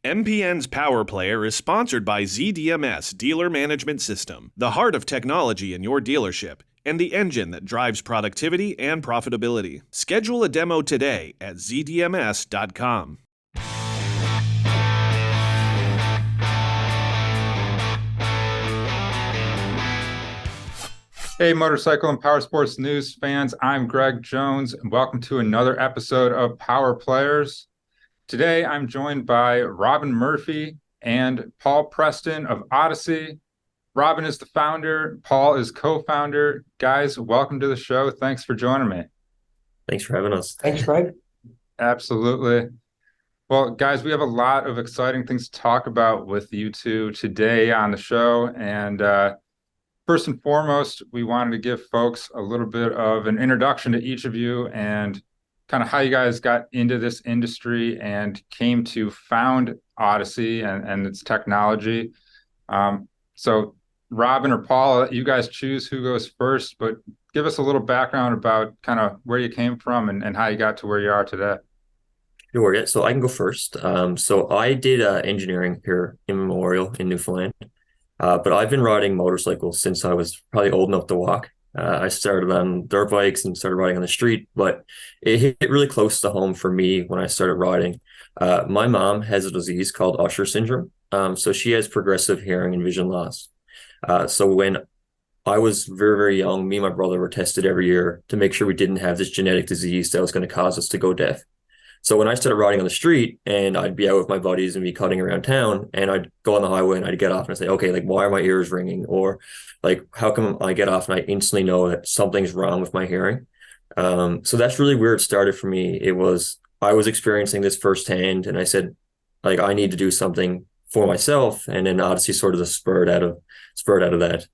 MPN's Power Player is sponsored by ZDMS Dealer Management System, the heart of technology in your dealership and the engine that drives productivity and profitability. Schedule a demo today at zdms.com. Hey, motorcycle and power sports news fans, I'm Greg Jones, and welcome to another episode of Power Players. Today, I'm joined by Robin Murphy and Paul Preston of Odyssey. Robin is the founder, Paul is co-founder. Guys, welcome to the show. Thanks for joining me. Thanks for having us. Thanks, Greg. Absolutely. Well, guys, we have a lot of exciting things to talk about with you two today on the show. And first and foremost, we wanted to give folks a little bit of an introduction to each of you and kind of how you guys got into this industry and came to found Odyssey and its technology. So Robin or Paul, you guys choose who goes first, but give us a little background about kind of where you came from and how you got to where you are today. Sure, yeah. So I can go first. So I did engineering here in Memorial in Newfoundland, but I've been riding motorcycles since I was probably old enough to walk. I started on dirt bikes and started riding on the street, but it hit really close to home for me when I started riding. My mom has a disease called Usher syndrome. So she has progressive hearing and vision loss. So when I was very, very young, me and my brother were tested every year to make sure we didn't have this genetic disease that was going to cause us to go deaf. So when I started riding on the street and I'd be out with my buddies and be cutting around town and I'd go on the highway and I'd get off and I'd say, okay, like, why are my ears ringing? Or like, how come I get off and I instantly know that something's wrong with my hearing? So that's really where it started for me. I was experiencing this firsthand and I said, like, I need to do something for myself. And then Odyssey sort of spurred out of that.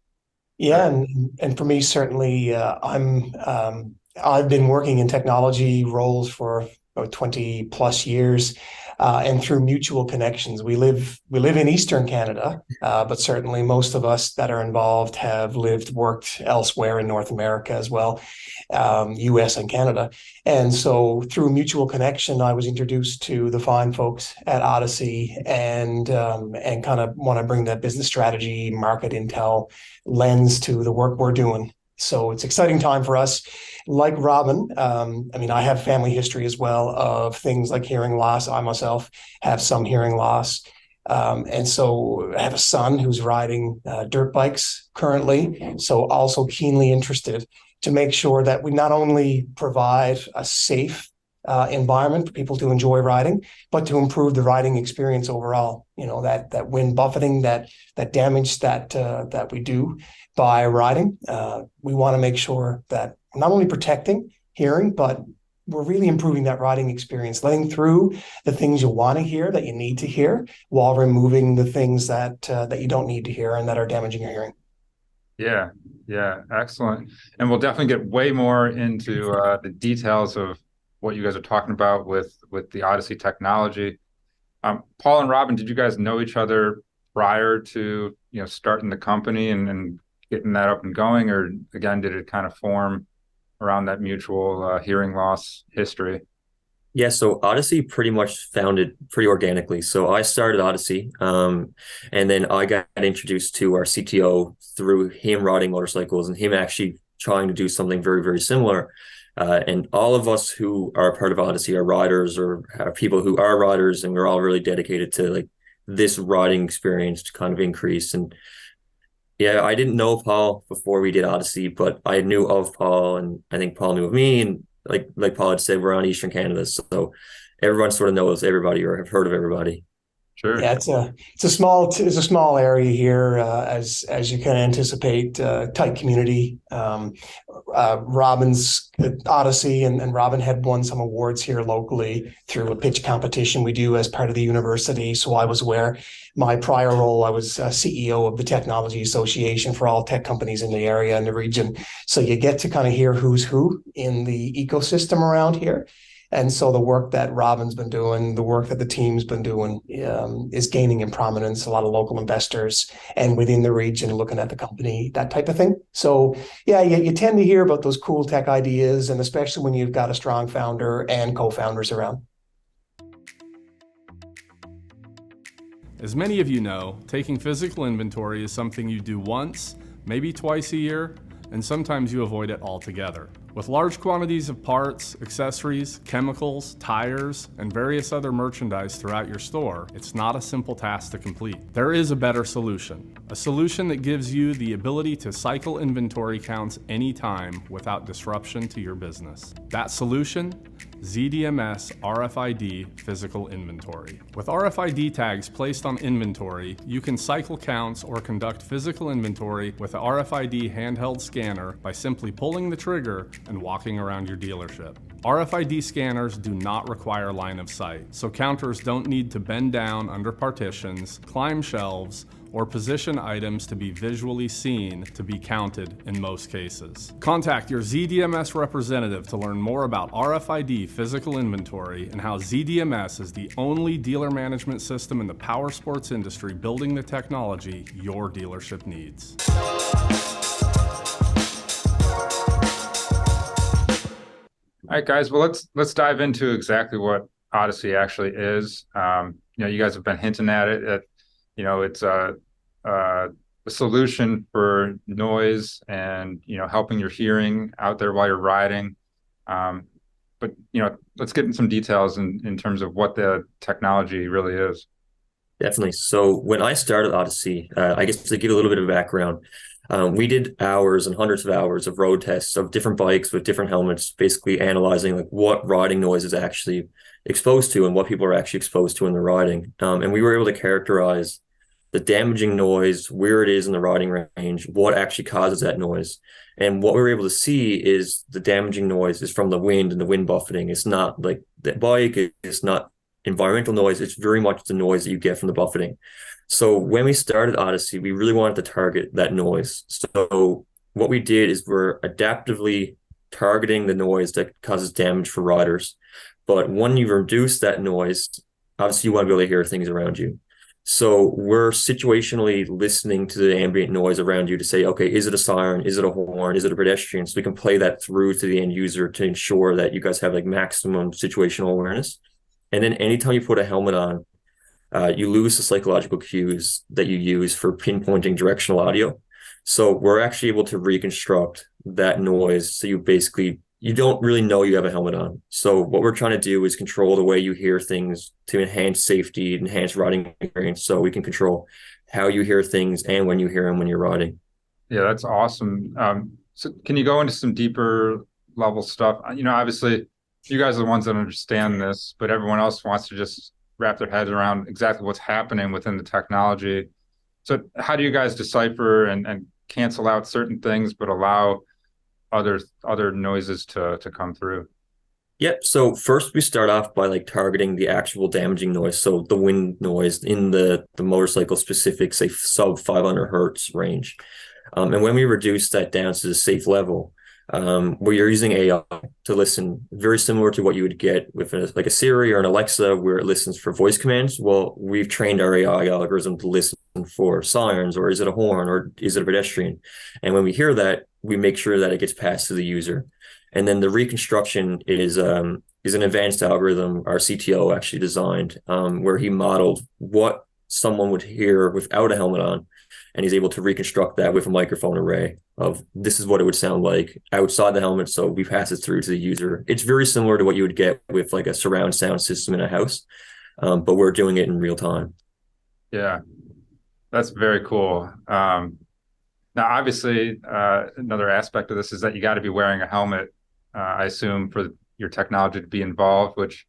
Yeah, and for me, certainly, I've been working in technology roles for about 20 plus years, and through mutual connections. We live in Eastern Canada, but certainly most of us that are involved have worked elsewhere in North America as well, US and Canada. And so through mutual connection, I was introduced to the fine folks at Odyssey and kind of want to bring that business strategy, market intel lens to the work we're doing. So it's an exciting time for us. Like Robin, I have family history as well of things like hearing loss. I myself have some hearing loss. And so I have a son who's riding dirt bikes currently. So also keenly interested to make sure that we not only provide a safe environment for people to enjoy riding, but to improve the riding experience overall. You know, that wind buffeting, that damage that we do by riding. We want to make sure that we're not only protecting hearing, but we're really improving that riding experience, letting through the things you want to hear, that you need to hear, while removing the things that you don't need to hear and that are damaging your hearing. Yeah, excellent. And we'll definitely get way more into the details of what you guys are talking about with the Odyssey technology. Paul and Robin, did you guys know each other prior to starting the company and getting that up and going, or again, did it kind of form around that mutual hearing loss history? Yeah, so Odyssey pretty much founded pretty organically. So I started Odyssey, and then I got introduced to our CTO through him riding motorcycles and him actually trying to do something very, very similar. And all of us who are a part of Odyssey are riders or are people who are riders, and we're all really dedicated to like this riding experience to kind of increase. And yeah, I didn't know Paul before we did Odyssey, but I knew of Paul, and I think Paul knew of me. And like Paul had said, we're on Eastern Canada, so everyone sort of knows everybody or have heard of everybody. Sure. Yeah, it's a small area here, as you can anticipate, tight community. Robin's Odyssey and Robin had won some awards here locally through a pitch competition we do as part of the university. So I was aware. My prior role, I was CEO of the Technology Association for all tech companies in the area and the region. So you get to kind of hear who's who in the ecosystem around here. And so the work that Robin's been doing, the work that the team's been doing, is gaining in prominence. A lot of local investors and within the region looking at the company, that type of thing. So yeah, you tend to hear about those cool tech ideas, and especially when you've got a strong founder and co-founders around. As many of you know, taking physical inventory is something you do once, maybe twice a year, and sometimes you avoid it altogether. With large quantities of parts, accessories, chemicals, tires, and various other merchandise throughout your store, it's not a simple task to complete. There is a better solution. A solution that gives you the ability to cycle inventory counts anytime without disruption to your business. That solution? ZDMS RFID Physical Inventory. With RFID tags placed on inventory, you can cycle counts or conduct physical inventory with a RFID handheld scanner by simply pulling the trigger and walking around your dealership. RFID scanners do not require line of sight, so counters don't need to bend down under partitions, climb shelves, or position items to be visually seen to be counted in most cases. Contact your ZDMS representative to learn more about RFID physical inventory and how ZDMS is the only dealer management system in the powersports industry building the technology your dealership needs. All right, guys. Well, let's dive into exactly what Odyssey actually is. You guys have been hinting at it. It's a solution for noise and helping your hearing out there while you're riding. But let's get in some details in terms of what the technology really is. Definitely. So when I started Odyssey, I guess to give a little bit of background, we did hours and hundreds of hours of road tests of different bikes with different helmets, basically analyzing like what riding noise is actually exposed to and what people are actually exposed to in the riding. And we were able to characterize the damaging noise, where it is in the riding range, what actually causes that noise. And what we were able to see is the damaging noise is from the wind and the wind buffeting. It's not like the bike, it's not environmental noise, it's very much the noise that you get from the buffeting. So when we started Odyssey, we really wanted to target that noise. So what we did is we're adaptively targeting the noise that causes damage for riders. But when you reduce that noise, obviously you want to be able to hear things around you. So we're situationally listening to the ambient noise around you to say, okay, is it a siren? Is it a horn? Is it a pedestrian? So we can play that through to the end user to ensure that you guys have like maximum situational awareness. And then anytime you put a helmet on, you lose the psychological cues that you use for pinpointing directional audio. So we're actually able to reconstruct that noise. So you don't really know you have a helmet on. So what we're trying to do is control the way you hear things to enhance safety, enhance riding experience. So we can control how you hear things and when you hear them when you're riding. Yeah, that's awesome. So can you go into some deeper level stuff? Obviously you guys are the ones that understand this, but everyone else wants to just wrap their heads around exactly what's happening within the technology. So how do you guys decipher and cancel out certain things, but allow other noises to come through? Yep. So first we start off by like targeting the actual damaging noise. So the wind noise in the motorcycle specific, say sub 500 hertz range. And when we reduce that down to the safe level, where you're using AI to listen, very similar to what you would get with like a Siri or an Alexa, where it listens for voice commands. Well, we've trained our AI algorithm to listen for sirens, or is it a horn, or is it a pedestrian? And when we hear that, we make sure that it gets passed to the user. And then the reconstruction is an advanced algorithm our CTO actually designed, where he modeled what someone would hear without a helmet on. And he's able to reconstruct that with a microphone array of this is what it would sound like outside the helmet. So we pass it through to the user. It's very similar to what you would get with like a surround sound system in a house, but we're doing it in real time. Yeah, that's very cool. Now, obviously, another aspect of this is that you got to be wearing a helmet, I assume, for your technology to be involved, which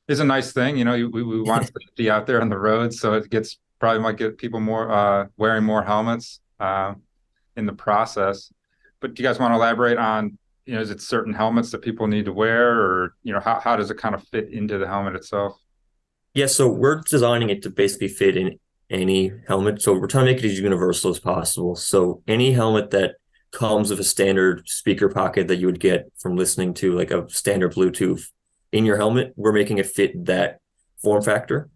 is a nice thing. We want safety out there on the road, so it probably might get people more wearing more helmets in the process. But do you guys want to elaborate on, is it certain helmets that people need to wear, or how does it kind of fit into the helmet itself? Yeah, so we're designing it to basically fit in any helmet. So we're trying to make it as universal as possible. So any helmet that comes with a standard speaker pocket that you would get from listening to like a standard Bluetooth in your helmet, we're making it fit that form factor.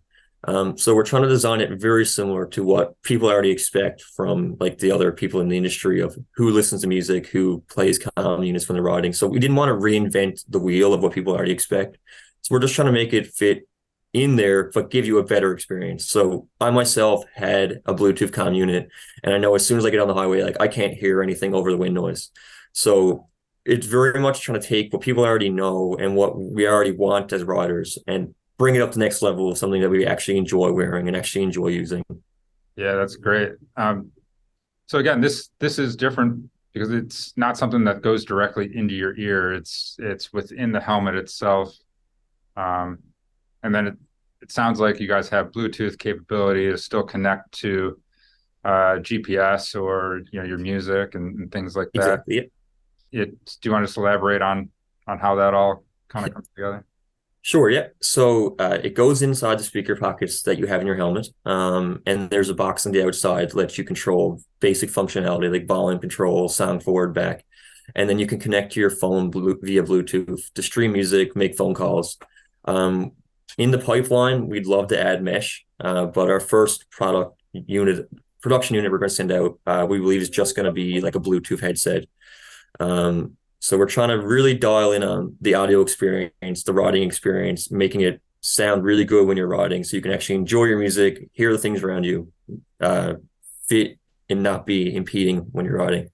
So we're trying to design it very similar to what people already expect from like the other people in the industry of who listens to music, who plays comm units when they're riding. So we didn't want to reinvent the wheel of what people already expect. So we're just trying to make it fit in there, but give you a better experience. So I myself had a Bluetooth comm unit, and I know as soon as I get on the highway, like I can't hear anything over the wind noise. So it's very much trying to take what people already know and what we already want as riders and bring it up to the next level of something that we actually enjoy wearing and actually enjoy using. Yeah, that's great. So again, this is different because it's not something that goes directly into your ear. It's within the helmet itself. And then it sounds like you guys have Bluetooth capability to still connect to GPS or your music and things like that. Exactly. Do you want to just elaborate on how that all kind of comes together? Sure, yeah. So it goes inside the speaker pockets that you have in your helmet. And there's a box on the outside that lets you control basic functionality like volume control, sound forward, back. And then you can connect to your phone via Bluetooth to stream music, make phone calls. In the pipeline, we'd love to add mesh, but our first production unit we're going to send out, we believe is just going to be like a Bluetooth headset. So we're trying to really dial in on the audio experience, the riding experience, making it sound really good when you're riding, so you can actually enjoy your music, hear the things around you, fit and not be impeding when you're riding.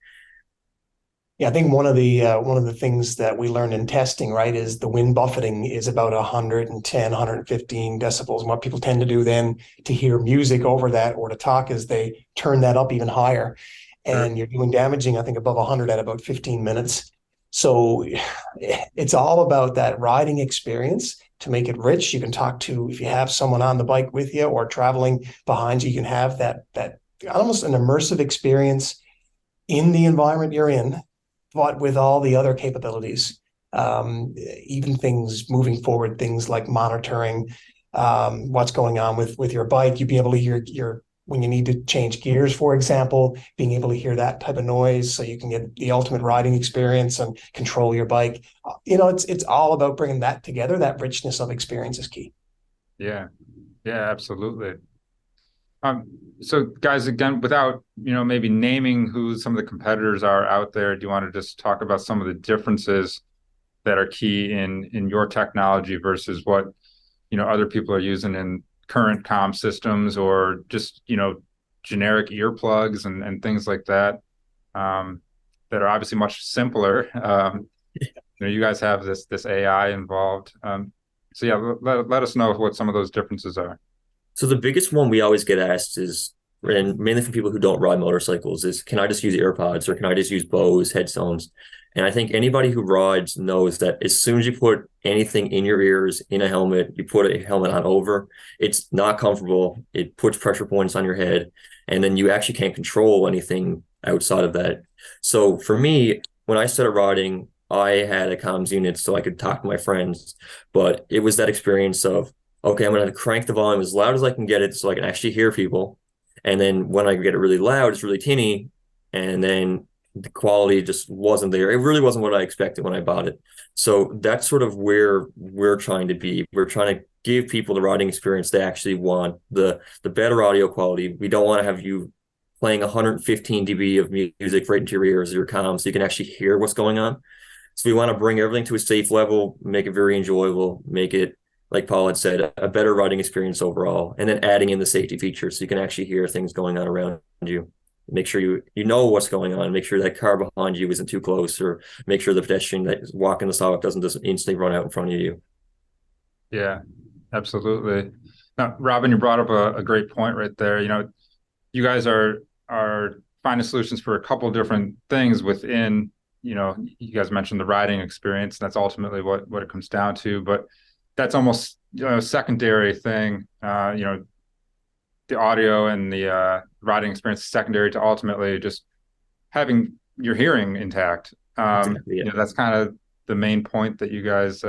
Yeah, I think one of the things that we learned in testing, right, is the wind buffeting is about 110, 115 decibels. And what people tend to do then to hear music over that or to talk is they turn that up even higher. And you're doing damaging, I think, above 100 at about 15 minutes. So it's all about that riding experience to make it rich. You can talk to, if you have someone on the bike with you or traveling behind you, you can have that almost an immersive experience in the environment you're in, but with all the other capabilities, even things moving forward, things like monitoring what's going on with your bike. You'd be able to hear your when you need to change gears, for example, being able to hear that type of noise so you can get the ultimate riding experience and control your bike. It's all about bringing that together. That richness of experience is key. Yeah, absolutely. So guys, again, without, maybe naming who some of the competitors are out there, do you want to just talk about some of the differences that are key in your technology versus what, other people are using in current comm systems or just, generic earplugs and things like that, that are obviously much simpler. You guys have this AI involved. So yeah, let us know what some of those differences are. So the biggest one we always get asked is, and mainly from people who don't ride motorcycles, is can I just use AirPods or can I just use Bose headphones? And I think anybody who rides knows that as soon as you put anything in your ears in a helmet, you put a helmet on over, it's not comfortable. It puts pressure points on your head, and then you actually can't control anything outside of that. So for me, when I started riding, I had a comms unit so I could talk to my friends, but it was that experience of, okay, I'm going to crank the volume as loud as I can get it so I can actually hear people. And then when I get it really loud, it's really tinny. And then the quality just wasn't there. It really wasn't what I expected when I bought it. So that's sort of where we're trying to be. We're trying to give people the riding experience they actually want, the better audio quality. We don't want to have you playing 115 dB of music right into your ears or your comms so you can actually hear what's going on. So we want to bring everything to a safe level, make it very enjoyable, make it, like Paul had said, a better riding experience overall, and then adding in the safety features so you can actually hear things going on around you. Make sure you know what's going on, make sure that car behind you isn't too close, or make sure the pedestrian that's walking the sidewalk doesn't just instantly run out in front of you. Yeah, absolutely. Now, Robin, you brought up a great point right there. You guys are finding solutions for a couple different things within, you guys mentioned the riding experience. That's ultimately what it comes down to, but that's almost a secondary thing. The audio and the riding experience is secondary to ultimately just having your hearing intact. Exactly, yeah. That's kind of the main point that you guys,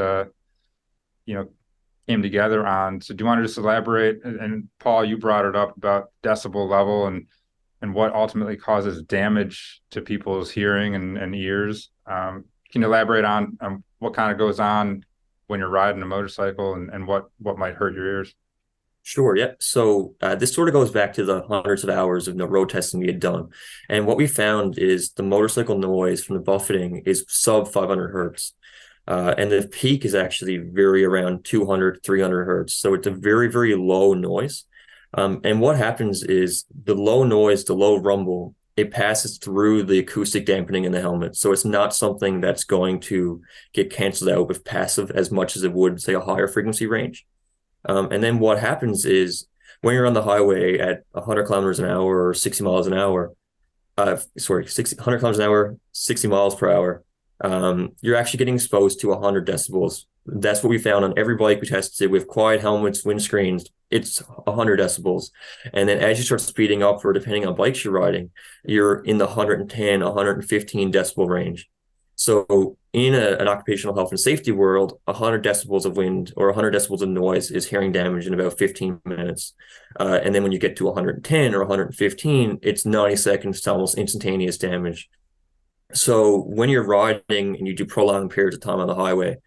came together on. So do you want to just elaborate? And Paul, you brought it up about decibel level and what ultimately causes damage to people's hearing and ears. Can you elaborate on what kind of goes on when you're riding a motorcycle and what might hurt your ears? Sure, yeah. So this sort of goes back to the hundreds of hours of road testing we had done. And what we found is the motorcycle noise from the buffeting is sub 500 hertz. And the peak is actually very around 200, 300 hertz. So it's a very, very low noise. And what happens is the low noise, the low rumble, it passes through the acoustic dampening in the helmet. So it's not something that's going to get canceled out with passive as much as it would, say, a higher frequency range. And then what happens is when you're on the highway at 100 kilometers an hour or 60 miles an hour, 100 kilometers an hour, 60 miles per hour, you're actually getting exposed to 100 decibels. That's what we found on every bike we tested with quiet helmets, windscreens. It's 100 decibels. And then as you start speeding up, or depending on bikes you're riding, you're in the 110, 115 decibel range. So in an occupational health and safety world, 100 decibels of wind or 100 decibels of noise is hearing damage in about 15 minutes. And then when you get to 110 or 115, it's 90 seconds to almost instantaneous damage. So when you're riding and you do prolonged periods of time on the highway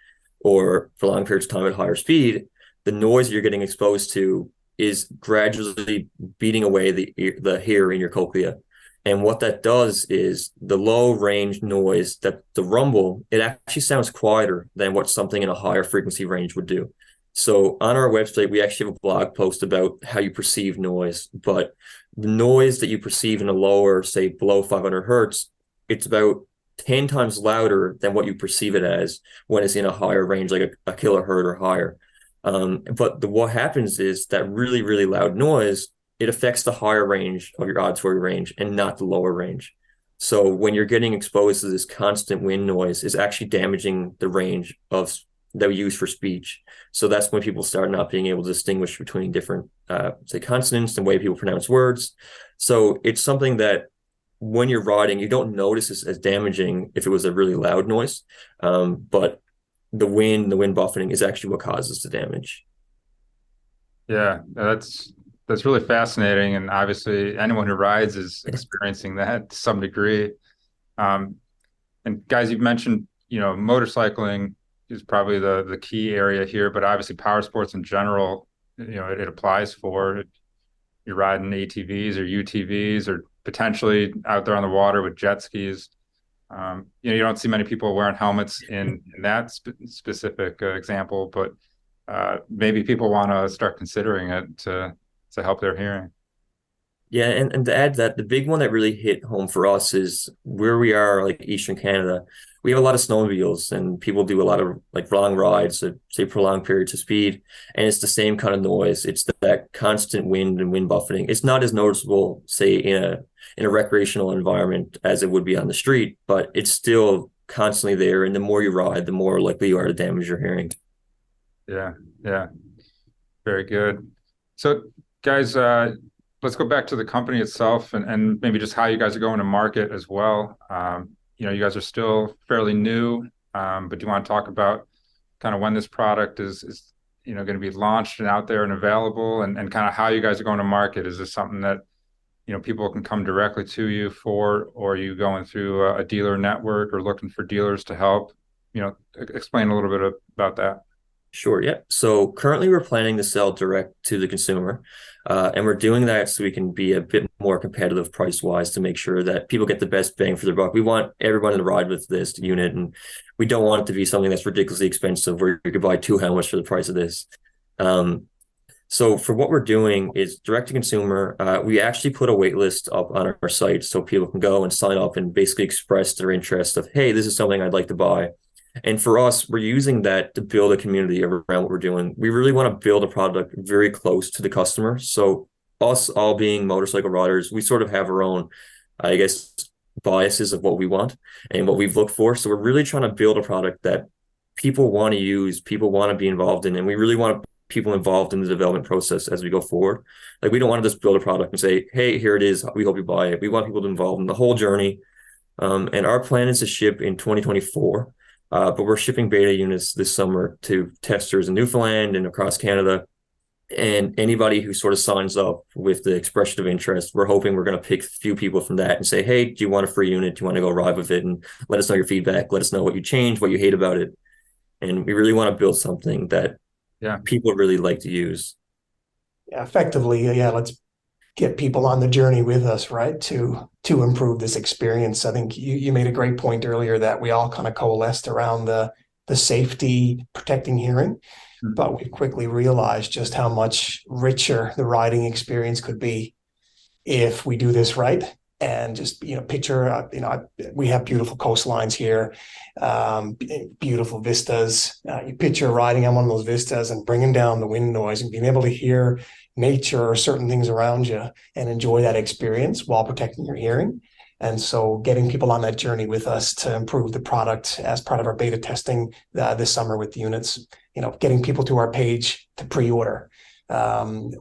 or prolonged periods of time at higher speed, the noise you're getting exposed to is gradually beating away the hair in your cochlea. And what that does is the low range noise, that the rumble, it actually sounds quieter than what something in a higher frequency range would do. So on our website, we actually have a blog post about how you perceive noise, but the noise that you perceive in a lower, say below 500 hertz, it's about 10 times louder than what you perceive it as when it's in a higher range, like a kilohertz or higher. But what happens is that really, really loud noise, it affects the higher range of your auditory range and not the lower range. So when you're getting exposed to this constant wind noise, is actually damaging the range that we use for speech. So that's when people start not being able to distinguish between different, say, consonants and the way people pronounce words. So it's something that when you're riding, you don't notice as damaging if it was a really loud noise, but the wind buffeting is actually what causes the damage. Yeah, that's really fascinating, and obviously anyone who rides is experiencing that to some degree. And guys, you've mentioned, motorcycling is probably the key area here, but obviously power sports in general, it applies for. You're riding ATVs or UTVs or potentially out there on the water with jet skis. You don't see many people wearing helmets in that specific example, but maybe people want to start considering it to help their hearing. Yeah, and to add that, the big one that really hit home for us is where we are, like Eastern Canada. We have a lot of snowmobiles, and people do a lot of like long rides, say prolonged periods of speed, and it's the same kind of noise. It's that constant wind and wind buffeting. It's not as noticeable, say, in a recreational environment as it would be on the street, but it's still constantly there. And the more you ride, the more likely you are to damage your hearing. Yeah, very good. So, guys, let's go back to the company itself and maybe just how you guys are going to market as well. You guys are still fairly new, but do you want to talk about kind of when this product is going to be launched and out there and available, and kind of how you guys are going to market? Is this something that people can come directly to you for, or are you going through a dealer network or looking for dealers to help? Explain a little bit about that. Sure, yeah. So currently we're planning to sell direct to the consumer, and we're doing that so we can be a bit more competitive price-wise to make sure that people get the best bang for their buck. We want everyone to ride with this unit, and we don't want it to be something that's ridiculously expensive where you could buy 2 helmets for the price of this. So for what we're doing is direct to consumer. We actually put a wait list up on our site so people can go and sign up and basically express their interest of, hey, this is something I'd like to buy. And for us, we're using that to build a community around what we're doing. We really want to build a product very close to the customer. So us all being motorcycle riders, we sort of have our own, I guess, biases of what we want and what we've looked for. So we're really trying to build a product that people want to use, people want to be involved in, and we really want people involved in the development process as we go forward. Like, we don't want to just build a product and say, hey, here it is, we hope you buy it. We want people to involve in the whole journey. And our plan is to ship in 2024. But we're shipping beta units this summer to testers in Newfoundland and across Canada. And anybody who sort of signs up with the expression of interest, we're hoping we're going to pick a few people from that and say, hey, do you want a free unit? Do you want to go ride with it? And let us know your feedback. Let us know what you changed, what you hate about it. And we really want to build something that people really like to use. Yeah, effectively, let's get people on the journey with us, right, to improve this experience. I think you made a great point earlier that we all kind of coalesced around the the safety, protecting hearing. Mhm. But we quickly realized just how much richer the riding experience could be if we do this right. And just, picture, we have beautiful coastlines here, beautiful vistas. You picture riding on one of those vistas and bringing down the wind noise and being able to hear nature or certain things around you and enjoy that experience while protecting your hearing. And so getting people on that journey with us to improve the product as part of our beta testing this summer with the units, getting people to our page to pre-order and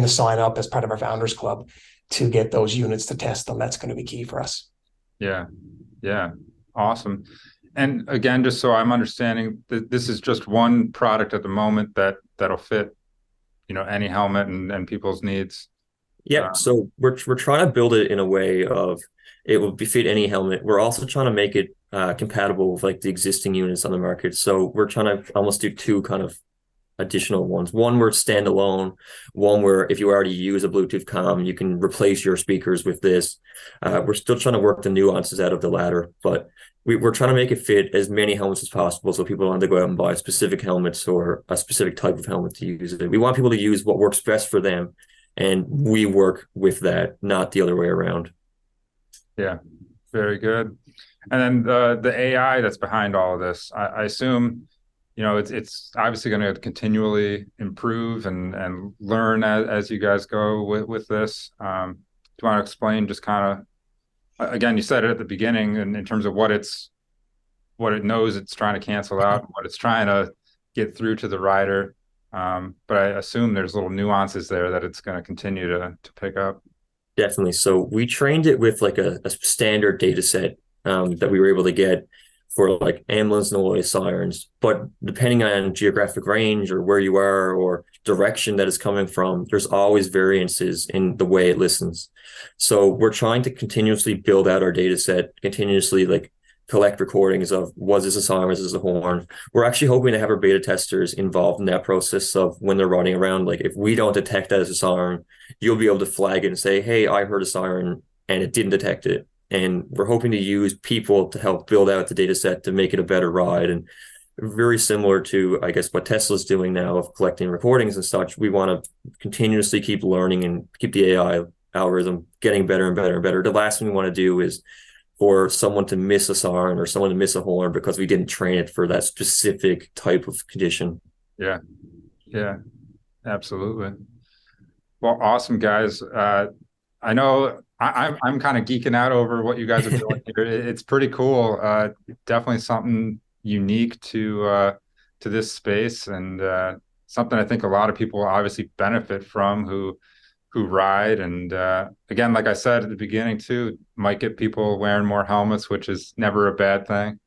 to sign up as part of our Founders Club to get those units to test them. That's going to be key for us. Yeah. Awesome. And again, just so I'm understanding, this is just one product at the moment that'll fit, any helmet and people's needs. Yeah, so we're trying to build it in a way of it will fit any helmet. We're also trying to make it compatible with like the existing units on the market. So we're trying to almost do two kind of additional ones. One where it's standalone, one where if you already use a Bluetooth comm, you can replace your speakers with this. We're still trying to work the nuances out of the latter, but we're trying to make it fit as many helmets as possible so people don't have to go out and buy specific helmets or a specific type of helmet to use it. We want people to use what works best for them, and we work with that, not the other way around. Yeah, very good. And then the AI that's behind all of this, I assume, it's obviously going to continually improve and learn as you guys go with this. Do you want to explain just kind of, again, you said it at the beginning in terms of what it knows it's trying to cancel out, and what it's trying to get through to the rider. But I assume there's little nuances there that it's going to continue to pick up. Definitely. So we trained it with like a standard data set that we were able to get for like ambulance noise, sirens. But depending on geographic range or where you are or direction that it's coming from, there's always variances in the way it listens. So we're trying to continuously build out our data set, continuously like collect recordings of, was this a siren, was this a horn? We're actually hoping to have our beta testers involved in that process of when they're running around. Like if we don't detect that as a siren, you'll be able to flag it and say, hey, I heard a siren and it didn't detect it. And we're hoping to use people to help build out the data set to make it a better ride. And very similar to, I guess, what Tesla's doing now of collecting recordings and such, we want to continuously keep learning and keep the AI algorithm getting better and better and better. The last thing we want to do is for someone to miss a siren or someone to miss a horn because we didn't train it for that specific type of condition. Yeah, absolutely. Well, awesome, guys. I know I'm kind of geeking out over what you guys are doing here. It's pretty cool. Definitely something unique to this space, and something I think a lot of people obviously benefit from who ride. And again, like I said at the beginning too, might get people wearing more helmets, which is never a bad thing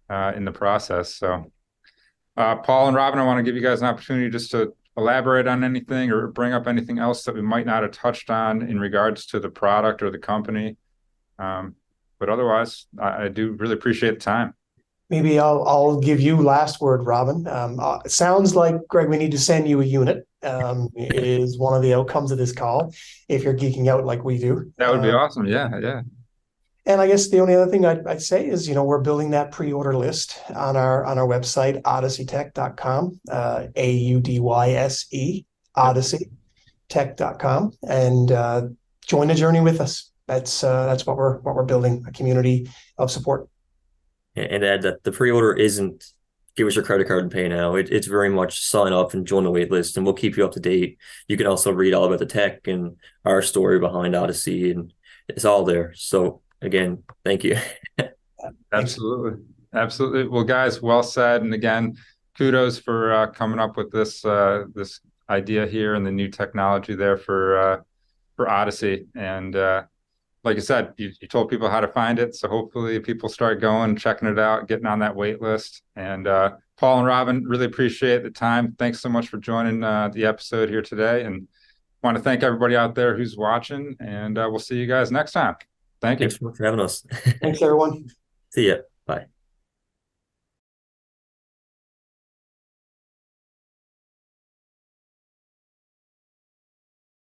in the process. So Paul and Robin, I want to give you guys an opportunity just to elaborate on anything or bring up anything else that we might not have touched on in regards to the product or the company. But otherwise, I do really appreciate the time. Maybe I'll give you last word, Robin. It sounds like, Greg, we need to send you a unit. Is one of the outcomes of this call, if you're geeking out like we do. That would be awesome. Yeah. And I guess the only other thing I'd say is, we're building that pre-order list on our website, odysseytech.com, AUDYSE, odysseytech.com, and join the journey with us. That's what we're building, a community of support. And add that the pre-order isn't give us your credit card and pay now. It's very much sign up and join the wait list, and we'll keep you up to date. You can also read all about the tech and our story behind Odyssey, and it's all there. So again, thank you. Absolutely. Well, guys, well said. And again, kudos for coming up with this idea here and the new technology there for Odyssey. And like I said, you told people how to find it. So hopefully people start going, checking it out, getting on that wait list. And Paul and Robin, really appreciate the time. Thanks so much for joining the episode here today. And want to thank everybody out there who's watching. And we'll see you guys next time. Thank you. Thanks so much for having us. Thanks, everyone. See ya. Bye.